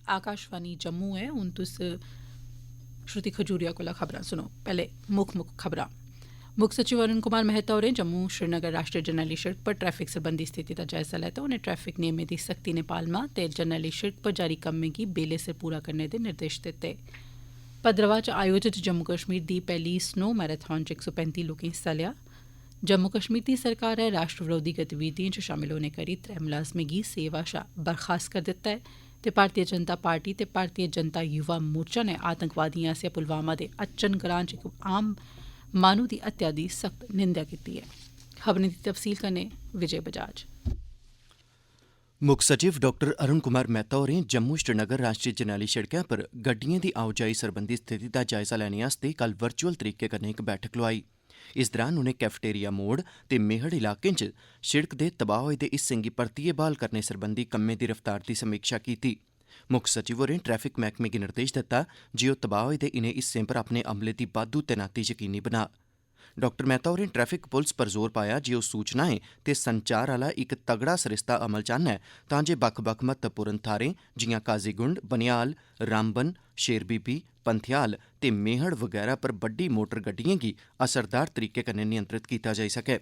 आकाशवाणी जम्मू है। हून तुस श्रुति खजूरिया कोला खबरां सुनो। पैहले मुक्ख खबरां। मुक्ख सचिव अरुण कुमार मेहता होरें जम्मू श्रीनगर राष्ट्रीय जरनैली शिड़क पर ट्रैफिक सरबंधी स्थिति दा जायजा लैता। उनें ट्रैफिक नियमें दी सख्ती नै पालमा ते जरनैली शिड़क पर जारी कम्में गी बेल्ले सिर पूरा करने दे निर्देश दित्ते। भद्रवाह च आयोजित जम्मू कश्मीर दी पैहली स्नो मैराथन च 135 लोकें हिस्सा लेआ। जम्मू कश्मीर दी सरकारै राष्ट्र विरोधी गतिविधिएं च शामल होने करी 3 मुलाजमें गी सेवा शा बर्खास्त करी दित्ता ऐ ते भारतीय जनता पार्टी ते भारतीय जनता युवा मोर्चा नै आतंकवादिएं आसेआ पुलवामा दे अच्चन ग्रां च इक आम माहनू दी हत्या दी सख्त निंदेआ कीती ऐ। खबरें दी तफसील कन्नै विजय बजाज। मुक्ख सचिव डॉ अरुण कुमार मेहता होरें जम्मू श्रीनगर राष्ट्रीय जरनैली शिड़कै पर गड्डिएं दी आओजाई सरबंधी स्थिति दा जायजा लैने आस्तै कल वर्चुअल तरीके कन्नै इक बैठक लोआई। इस दौरान उनें कैफेटेरिया मोड़ ते मेहड़ इलाकें च शिड़क दे तबाह होए दे हिस्सें गी परतियै बहाल करने सरबंधी कम्में दी रफ्तार दी समीक्षा कीती। मुक्ख सचिव होरें ट्रैफिक मैह्कमे गी निर्देश दित्ता जे ओह् तबाह होए दे इनें हिस्सें पर अपने अमले दी बाद्धू तैनाती यकीनी बना। डॉ मेहता होरें ट्रैफिक पुलस पर जोर पाया जे ओह् सूचनाएं ते संचार आह्ला इक तगड़ा सरिस्ता अमल च आह्न्नै तां जे बक्ख-बक्ख महत्वपूर्ण थाह्रें जिआं काजीगुंड, बनिहाल, रामबन, शेरबीबी, पंथेआल ते मेहड़ वगैरा पर बड्डी मोटर गड्डिएं गी असरदार तरीके कन्नै नियंत्रित कीता जाई सकै।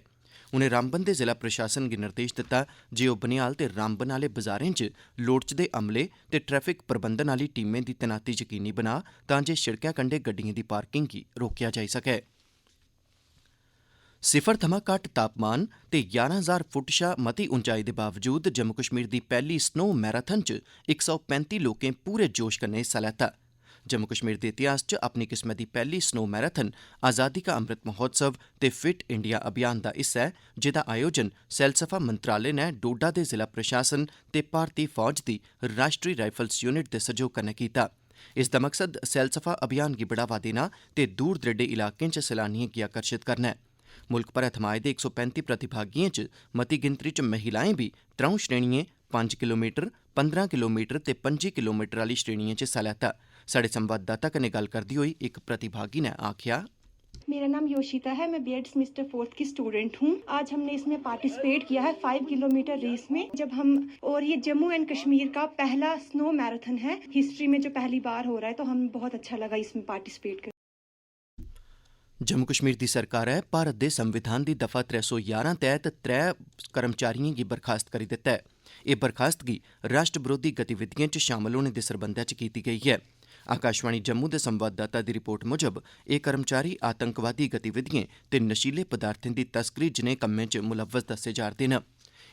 उनें रामबन दे जिला प्रशासन गी निर्देश दित्ता जे ओह् बनिहाल ते रामबन आह्ले बाजारें च लोड़चदे अमले ते ट्रैफिक प्रबंधन आह्ली टीमें दी तैनाती यकीनी बना तां जे शिड़कै कंढे गड्डिएं दी पार्किंग गी रोकेआ जाई सकै। सिफर थमां घट्ट तापमान ते 11,000 फुट शा मती उंचाई दे बावजूद जम्मू कश्मीर दी पैह्ली स्नो मैराथन च 135 लोकें पूरे जोश कन्नै हिस्सा लैता। जम्मू कश्मीर दे इतिहास च अपनी किस्मै दी पैह्ली स्नो मैराथन आज़ादी का अमृत महोत्सव ते फिट इंडिया अभियान दा हिस्सा ऐ, जेह्दा आयोजन सैलसफा मंत्रालय नै डोडा दे जिला प्रशासन ते भारतीय फौज दी राष्ट्री राइफल्स यूनिट दे सैह्योग कन्नै कीता। इसदा मकसद सैलसफा अभियान गी बढ़ावा देना ते दूर दरेडे इलाकें च सैलानिएं गी आकर्षित करना ऐ। मुल्ख भरै थमां आए दे 135 प्रतिभागिएं च मती गिनतरी च महिलाएं बी त्रौं श्रेणिएं 5 किलोमीटर, 15 किलोमीटर ते 25 किलोमीटर आह्ली श्रेणिएं च हिस्सा लैता। साढ़े संवाददाता कन्नै गल्ल करदे होई इक प्रतिभागी ने आखेआ, मेरा नाम योशिता है। मैं बीएड सेमेस्टर 4 की स्टूडेंट हूँ। आज हमने इसमें पार्टिसिपेट किया है 5 किलोमीटर रेस में। जब हम और ये जम्मू एंड कश्मीर का पहला स्नो मैराथन है हिस्ट्री में जो पहली बार हो रहा है, तो हमें बहुत अच्छा लगा इसमें पार्टिसिपेट कर। जम्मू कश्मीर दी सरकारै भारत दे संविधान दी दफा 311 तैह्त 3 कर्मचारिएं गी बर्खास्त करी दित्ता ऐ। एह् बर्खास्तगी राष्ट्र बरोधी गतिविधिएं च शामल होने दे सरबंधै च कीती गेई ऐ। आकाशवाणी जम्मू दे संवाददाता दी रिपोर्ट मुजब एह् कर्मचारी आतंकवादी गतिविधिएं ते नशीले पदार्थें दी तस्करी जनेह् कम्में च मुलव्वस दस्से जा'रदे न।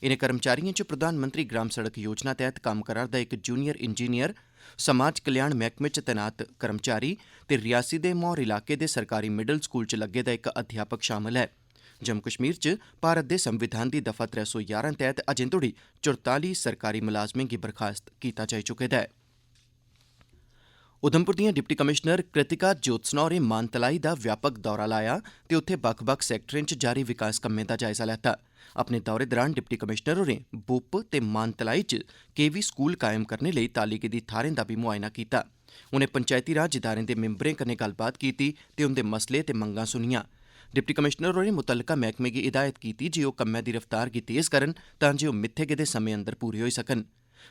इनें कर्मचारिएं च प्रधानमंत्री ग्राम सड़क योजना तैह्त कम्म करा'रदा इक जूनियर इंजीनियर, समाज कल्याण मैह्कमे च तैनात कर्मचारी ते रियासी दे म्हौर इलाके दे सरकारी मिडल स्कूल च लग्गे दा इक अध्यापक शामल ऐ। जम्मू कश्मीर च भारत दे संविधान दी दफा 311 तैह्त अजें तोड़ी 44 सरकारी मुलाजमें गी बर्खास्त कीता जाई चुके दा ऐ। उधमपुर दियां डिप्टी कमिशनर कृतिका ज्योत्सना होरें मानतलाई दा व्यापक दौरा लाया ते उत्थे बक्ख-बक्ख सैक्टरें च जारी विकास कम्में दा जायजा लैता। अपने दौरे दौरान डिप्टी कमिशनर होरें बुप ते मानतलाई च केवी स्कूल कायम करने लेई ताली गेदी थाह्रें दा बी मुआयना कीता। उनें पंचायती राज इदारें दे मिंबरें कन्नै गल्लबात कीती ते उंदे मसले ते मंगां सुनियां। डिप्टी कमिशनर होरें मुतलका मैह्कमे गी हिदायत कीती जे ओह् कम्मै दी रफ्तार गी तेज करन तां जे ओह् मित्थे गेदे समें अंदर पूरे होई सकन।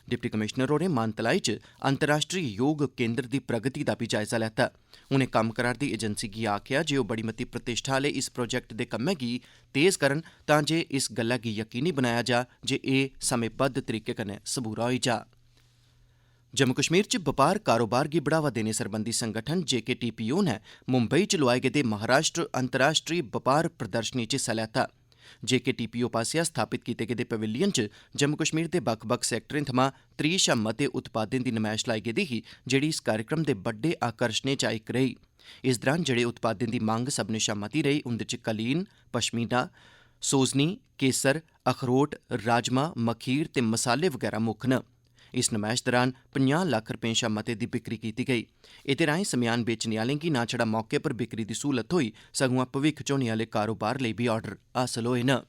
डिप्टी कमिशनर होरें मानतलाई च अंतर्राष्ट्रीय योग केंद्र दी प्रगति दा बी जायजा लैता। उनें कम्म करा'रदी एजेंसी गी आखेआ जे ओह् बड़ी मती प्रतिष्ठा आह्ले इस प्रोजेक्ट दे कम्मै गी तेज करन तां जे इस गल्लै गी यकीनी बनाया जा जे एह् समेंबद्ध तरीके कन्नै सबूरा होई जा। जम्मू कश्मीर च बपार कारोबार गी बढ़ावा देने सरबंधी संगठन JKTPO ने मुंबई च लोआए गेदे महाराष्ट्र अंतर्राष्ट्रीय बपार प्रदर्शनी च हिस्सा लैता। JKTPO पासेआ स्थापित कीते गेदे पवेलियन च जम्मू कश्मीर दे बक्ख-बक्ख सैक्टरें थमां 30 शा मते उत्पादें दी नमैश लाई गेदी ही, जेह्ड़ी इस कार्यक्रम दे बड्डे आकर्शणें चा इक रेही। इस दौरान जेह्ड़े उत्पादें दी मंग सभनें शा मती रेही उंदे च कलीन, पश्मीना, सोजनी, केसर, अखरोट, राजमा, मखीर ते मसाले वगैरा मुक्ख न। इस नमैश दौरान 50 लक्ख रपें शा मते दी बिक्री कीती गेई। एह्दे राएं समेयान बेचने आह्लें गी ना छड़ा मौके पर बिक्री दी सहूलत थ्होई, सगुआं भविक्ख च होने आह्ले कारोबार लेई बी आर्डर हासल होए न।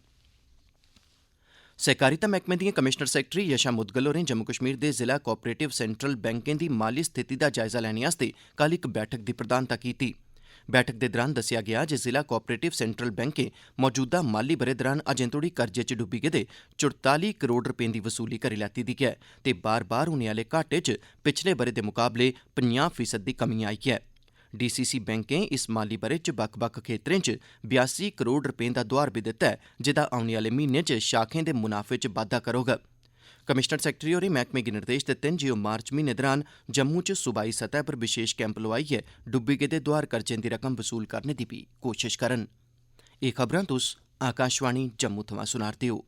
सहकारिता मैह्कमे दियां कमिशनर सैक्रेटरी यशा मुदगल होरें जम्मू कश्मीर दे जिला कोआपरेटिव सैंट्रल बैंकें दी माली स्थिति दा जायजा लैने आस्तै कल इक बैठक दी प्रधानता कीती। बैठक दे दौरान दस्सेआ गया जे जिला कोआपरेटिव सेंट्रल बैंकें मौजूदा माली ब'रे दौरान अजें तोड़ी कर्जे च डुब्बी गेदे 44 करोड़ रपें दी वसूली करी लैती दी ऐ ते बार-बार होने आह्ले घाटे च पिछले ब'रे दे मुकाबले 50% दी कमी आई ऐ। डीसीसी बैंकें इस माली ब'रे च बक्ख-बक्ख खेत्तरें च 82 करोड़ रपें दा दोआर बी दित्ता ऐ, जेह्दा औने आह्ले म्हीनें च शाखें दे मुनाफे च बाद्दा करोग। कमिशनर सैक्रेटरी होरें मैह्कमे गी निर्देश दित्ते न जे ओह् मार्च म्हीने दौरान जम्मू च सूबाई सतह पर विशेष कैंप लोआइयै डुब्बी गेदे दोआर कर्जें दी रकम वसूल करने दी बी कोशश करन। एह् खबरां तुस आकाशवाणी जम्मू थमां सुना'रदे ओ।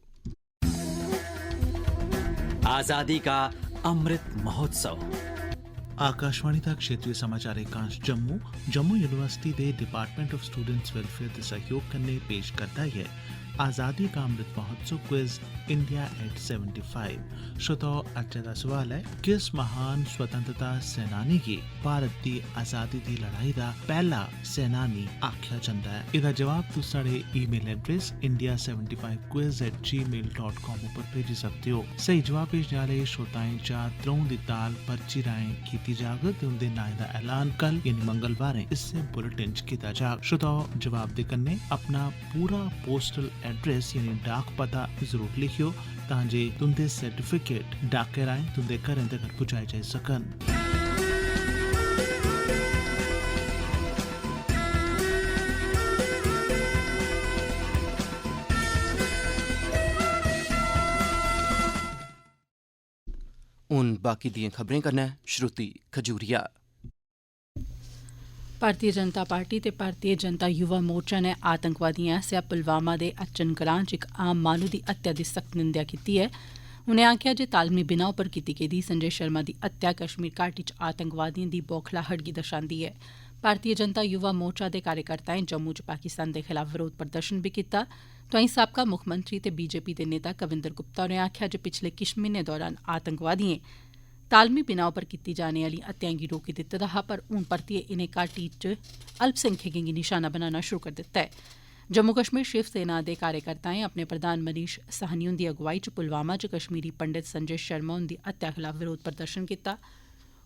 आजादी का अमृत महोत्सव। आकाशवाणी दा क्षेत्रीय समाचार एकांश जम्मू यूनिवर्सिटी दे डिपार्टमेंट ऑफ स्टूडेंट्स वेलफेयर दे सहयोग कन्नै पेश करदा है आज़ादी का Amrit Mahotsav quiz India at 75। श्रोताओ, अज्जै दा सवाल है, किस महान स्वतंत्रता सेनानी गी भारत दी आज़ादी दी लड़ाई दा पैह्ला सेनानी आखेआ जंदा है? एह्दा जवाब तुस साढ़े ईमेल एड्रेस india75quiz@gmail.com उप्पर भेजी सकदे हो। सही जवाब भेजने आह्ले श्रोताएं चा त्र'ऊं दी ताल पर्ची राहें कीती जाग ते उंदे नाएं दा ऐलान कल यानी मंगलवारें इस्सै बुलेटिन च कीता जाग। श्रोताओ, जवाब दे कन्नै अपना पूरा पोस्टल एड्रेस यानी डाक पता जरूर लिखियो तां जे तुंदे सर्टिफिकेट डाके राहें तुंदे घरें तगर पुजाए जाई सकन। हुन बाकी दियें खबरें कन्नै श्रुति खजूरिया। भारतीय जनता पार्टी ते भारतीय जनता युवा मोर्चा ने आतंकवादिएं आसेआ पुलवामा दे अचन ग्रां च इक आम माह्नू दी हत्या दी सख्त निंदेआ कीती ऐ। उनें आखेआ जे तालमी बिनाह उप्पर कीती गेदी संजय शर्मा दी हत्या कश्मीर घाटी च आतंकवादिएं दी बौखलाहट गी दर्शांदी ऐ। भारतीय जनता युवा मोर्चा दे कार्यकर्ताएं जम्मू च पाकिस्तान दे खिलाफ विरोध प्रदर्शन बी कीता। तोआईं साबका मुक्खमंत्री ते बीजेपी दे नेता कविंदर गुप्ता होरें आखेआ जे पिछले किश म्हीनें दौरान आतंकवादिएं तालमी बिनाह उप्पर कीती जाने आह्ली हत्याएं गी रोकी दित्ते दा हा, पर हून परतियै इनें घाटी च अल्पसंख्यकें गी निशाना बनाना शुरू करी दित्ता ऐ। जम्मू कश्मीर शिव सेना दे कार्यकर्ताएं अपने प्रधान मनीष साहनी हुंदी अगुवाई च पुलवामा च कश्मीरी पंडित संजय शर्मा हुंदी हत्या खिलाफ विरोध प्रदर्शन कीता।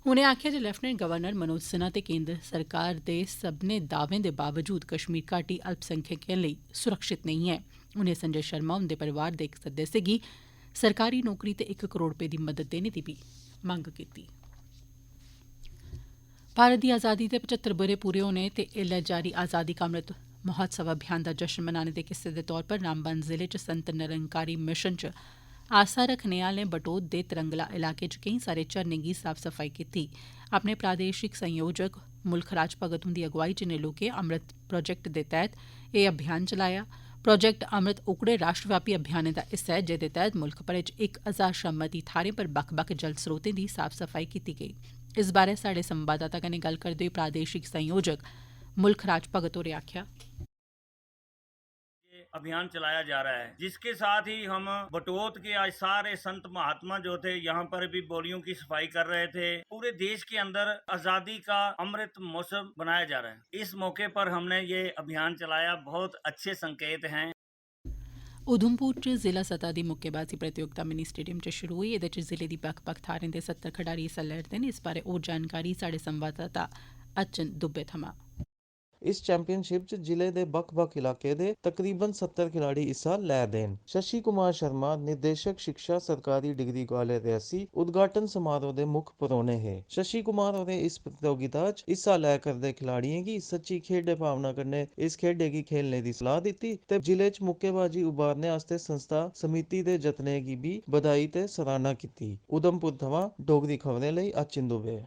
उनें आखेआ जे लेफ्टिनेंट गवर्नर मनोज सिन्हा ते केन्द्र सरकार दे सब्भनें दावें दे बावजूद कश्मीर घाटी अल्पसंख्यकें लेई सुरक्षित नेईं ऐ। उनें संजय शर्मा हुंदे परिवार दे इक सदस्य गी सरकारी नौकरी ते 1 करोड़ रपेऽ दी मदद देने दी बी मंग कीती। भारत दी आज़ादी दे 75 ब'रे पूरे होने ते एल्लै जारी आज़ादी का अमृत महोत्सव अभियान दा जश्न मनाने दे हिस्से दे तौर पर रामबन जिले च संत निरंकारी मिशन च आस्था रखने आह्ले बटोत दे तरंगला इलाके च केईं सारे झरनें गी साफ सफाई कीती। अपने प्रादेशिक संयोजक मुल्ख राज भगत हुंदी अगुवाई च इनें लोकें अमृत प्रोजेक्ट दे तैह्त एह् अभियान चलाया। प्रोजेक्ट अमृत ओकड़े राष्ट्रव्यापी अभियानें दा हिस्सा ऐ जेह्दे तैह्त मुल्ख भरै च 1000 शा मती थाह्रें पर बक्ख बक्ख जल स्रोतें दी साफ सफाई कीती गेई। इस बारै साढ़े संवाददाता कन्नै गल्ल करदे होई प्रादेशिक संयोजक मुल्ख राज भगत होरें आखेआ, अभियान चलाया जा रहा है, जिसके साथ ही हम बटोत के आज सारे संत महात्मा जो थे यहाँ पर भी बोलियों की सफाई कर रहे थे। पूरे देश के अंदर आजादी का अमृत महोत्सव बनाया जा रहा है। इस मौके पर हमने ये अभियान चलाया, बहुत अच्छे संकेत हैं। उधमपुर च जिला सतह दी मुक्केबाजी प्रतियोगिता मिनी स्टेडियम च शुरू होई। एह्दे च जिले दी बक्ख बक्ख थाह्रें दे 70 खडारी हिस्सा लै'रदे न। इस बारै होर जानकारी साढ़े संवाददाता अचन दुबे थमां। इस चैंपियनशिप च जिले दे बक्ख-बक्ख इलाके दे तकरीबन 70 खिलाड़ी हिस्सा लै दे न। शशि कुमार शर्मा, निदेशक शिक्षा सरकारी डिग्री कालेज रियासी, उद्घाटन समारोह दे मुक्ख परौह्ने हे। शशि कुमार होरें इस प्रतियोगिता च हिस्सा लै करदे खिलाड़ियें गी सच्ची खेढ भावना कन्नै इस खेढै गी खेलने दी सलाह दित्ती ते जिले च मुक्केबाजी उभारने आस्तै संस्था समिति दे जतनें गी बी बधाई ते सराह्ना कीती। उधमपुर थमां डोगरी खबरें लेई अचिन दुबे।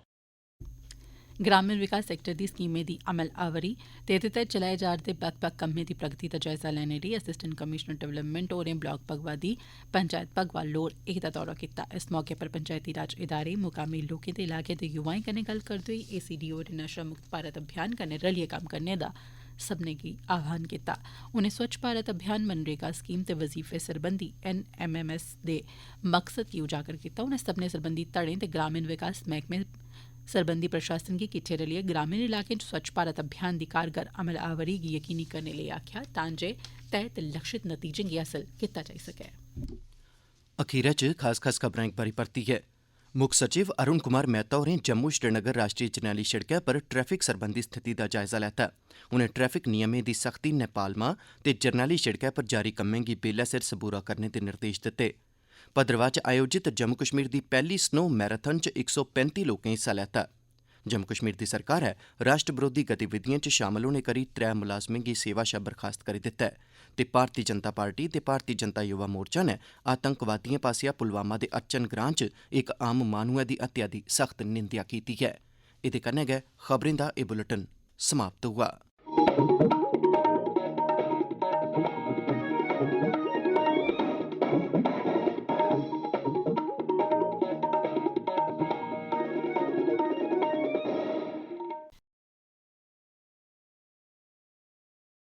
ग्रामीण विकास सैक्टर दी स्कीमें दी अमल आवरी ते एह्दे तैह्त चलाए जा'रदे बक्ख बक्ख कम्में दी प्रगति दा जायजा लैने लेई असिस्टेंट कमिशनर डेवलपमेंट होरें ब्लाक भगवा दी पंचायत भगवा लोर दा दौरा कीता। इस मौके पर पंचायती राज इदारे, मुकामी लोकें ते इलाके दे युवाएं कन्नै गल्ल करदे होई एसीडीओ होरें नशा मुक्त भारत अभियान कन्नै रलियै कम्म करने दा सब्भनें गी आह्वान कीता। उनें स्वच्छ भारत अभियान, मनरेगा स्कीम ते वजीफे सरबंधी NMMS दे मकसद गी उजागर कीता। उनें सब्भनें सरबंधी धड़ें ते ग्रामीण विकास मैह्कमे सरबंधी प्रशासन गी किट्ठे रलियै ग्रामीण इलाकें च स्वच्छ भारत अभियान दी कारगर अमल आवरी गी यकीनी करने लेई आखेआ तां जे तय ते लक्षित नतीजें गी हासल कीता जाई सकै। अखीरै च खास खबरां इक बारी परतियै। मुक्ख सचिव अरुण कुमार मेहता होरें जम्मू श्रीनगर राष्ट्रीय जरनैली शिड़कै पर ट्रैफिक सरबंधी स्थिति दा जायजा लैता। उनें ट्रैफिक नियमें दी सख्ती नै पालमा ते जरनैली शिड़कै पर जारी कम्में गी बेल्लै सिर सबूरा करने दे निर्देश दित्ते। भद्रवाह च आयोजित जम्मू कश्मीर दी पैह्ली स्नो मैराथन च 135 लोकें हिस्सा लैता। जम्मू कश्मीर दी सरकारै राष्ट्र बरोधी गतिविधिएं च शामल होने करी 3 मुलाजमें गी सेवा शा बरखास्त करी दित्ता ऐ ते भारतीय जनता पार्टी ते भारतीय जनता युवा मोर्चा ने आतंकवादिएं पास्सेआ पुलवामा दे अर्चन ग्रां च इक आम माह्नुऐ दी हत्या दी सख्त निंदेआ कीती ऐ। एह्दे कन्नै गै खबरें दा एह् बुलेटिन समाप्त होआ।